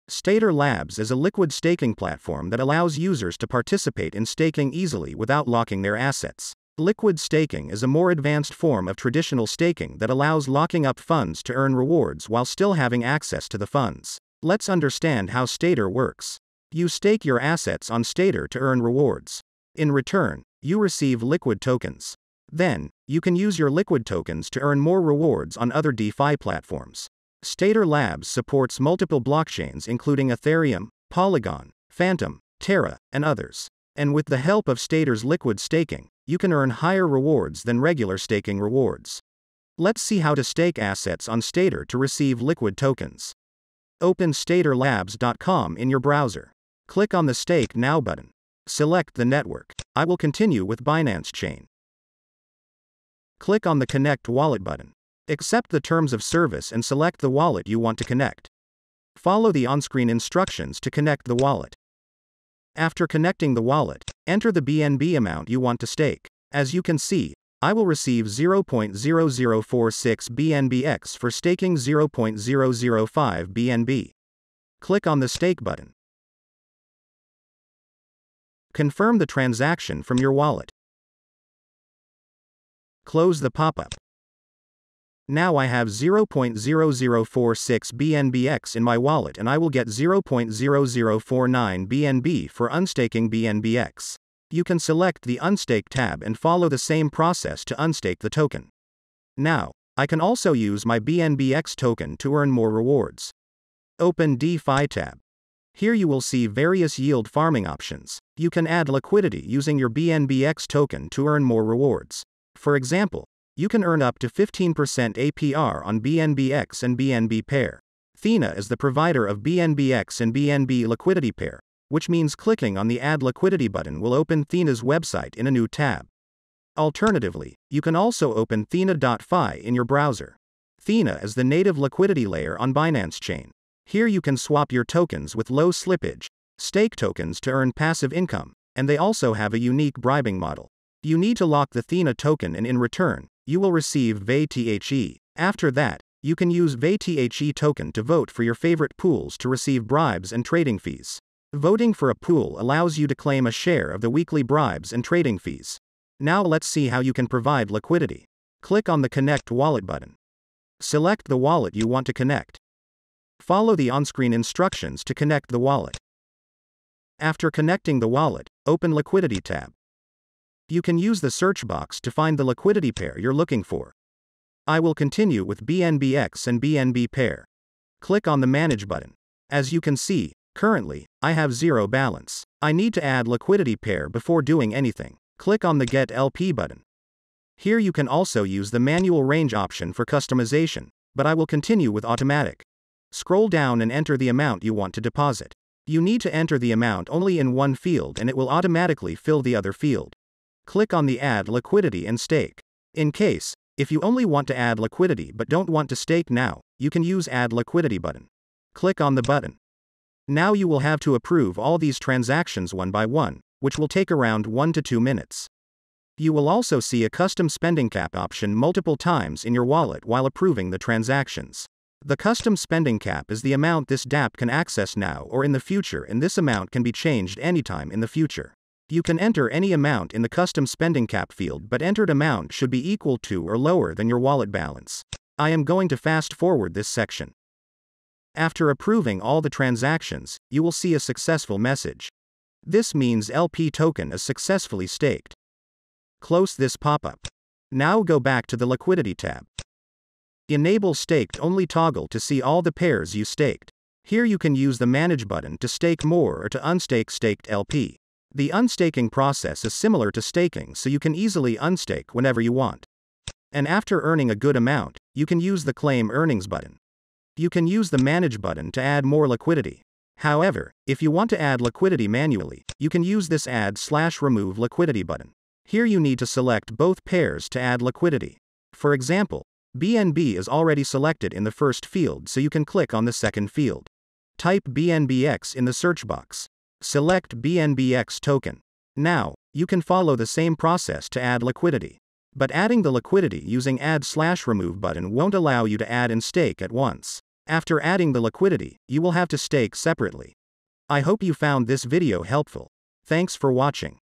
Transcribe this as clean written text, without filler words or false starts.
Stader Labs is a liquid staking platform that allows users to participate in staking easily without locking their assets. Liquid staking is a more advanced form of traditional staking that allows locking up funds to earn rewards while still having access to the funds. Let's understand how Stader works. You stake your assets on Stader to earn rewards. In return, you receive liquid tokens. Then, you can use your liquid tokens to earn more rewards on other DeFi platforms. Stader Labs supports multiple blockchains including Ethereum, Polygon, Phantom, Terra, and others. And with the help of Stader's liquid staking, you can earn higher rewards than regular staking rewards. Let's see how to stake assets on Stader to receive liquid tokens. Open staderlabs.com in your browser. Click on the Stake Now button. Select the network. I will continue with Binance Chain. Click on the Connect Wallet button. Accept the terms of service and select the wallet you want to connect. Follow the on-screen instructions to connect the wallet. After connecting the wallet, enter the BNB amount you want to stake. As you can see, I will receive 0.0046 BNBx for staking 0.005 BNB. Click on the Stake button. Confirm the transaction from your wallet. Close the pop-up. Now I have 0.0046 BNBx in my wallet and I will get 0.0049 BNB for unstaking BNBx. You can select the Unstake tab and follow the same process to unstake the token. Now, I can also use my BNBx token to earn more rewards. Open DeFi tab. Here you will see various yield farming options. You can add liquidity using your BNBx token to earn more rewards. For example, you can earn up to 15% APR on BNBx and BNB pair. THENA is the provider of BNBx and BNB liquidity pair, which means clicking on the Add Liquidity button will open THENA's website in a new tab. Alternatively, you can also open THENA.fi in your browser. THENA is the native liquidity layer on Binance Chain. Here you can swap your tokens with low slippage, stake tokens to earn passive income, and they also have a unique bribing model. You need to lock the THENA token and in return, you will receive VTHE. After that, you can use VTHE token to vote for your favorite pools to receive bribes and trading fees. Voting for a pool allows you to claim a share of the weekly bribes and trading fees. Now let's see how you can provide liquidity. Click on the Connect Wallet button. Select the wallet you want to connect. Follow the on-screen instructions to connect the wallet. After connecting the wallet, open Liquidity tab. You can use the search box to find the liquidity pair you're looking for. I will continue with BNBx and BNB pair. Click on the Manage button. As you can see, currently, I have zero balance. I need to add liquidity pair before doing anything. Click on the Get LP button. Here you can also use the manual range option for customization, but I will continue with automatic. Scroll down and enter the amount you want to deposit. You need to enter the amount only in one field and it will automatically fill the other field. Click on the Add Liquidity and Stake. In case, if you only want to add liquidity but don't want to stake now, you can use Add Liquidity button. Click on the button. Now you will have to approve all these transactions one by one, which will take around 1 to 2 minutes. You will also see a custom spending cap option multiple times in your wallet while approving the transactions. The custom spending cap is the amount this dApp can access now or in the future, and this amount can be changed anytime in the future. You can enter any amount in the custom spending cap field, but entered amount should be equal to or lower than your wallet balance. I am going to fast forward this section. After approving all the transactions, you will see a successful message. This means LP token is successfully staked. Close this pop-up. Now go back to the Liquidity tab. Enable Staked Only toggle to see all the pairs you staked. Here you can use the Manage button to stake more or to unstake staked LP. The unstaking process is similar to staking, so you can easily unstake whenever you want. And after earning a good amount, you can use the Claim Earnings button. You can use the Manage button to add more liquidity. However, if you want to add liquidity manually, you can use this Add/Remove Liquidity button. Here you need to select both pairs to add liquidity. For example, BNB is already selected in the first field, so you can click on the second field. Type BNBx in the search box. Select BNBx token. Now, you can follow the same process to add liquidity. But adding the liquidity using Add/Remove button won't allow you to add and stake at once. After adding the liquidity, you will have to stake separately. I hope you found this video helpful. Thanks for watching.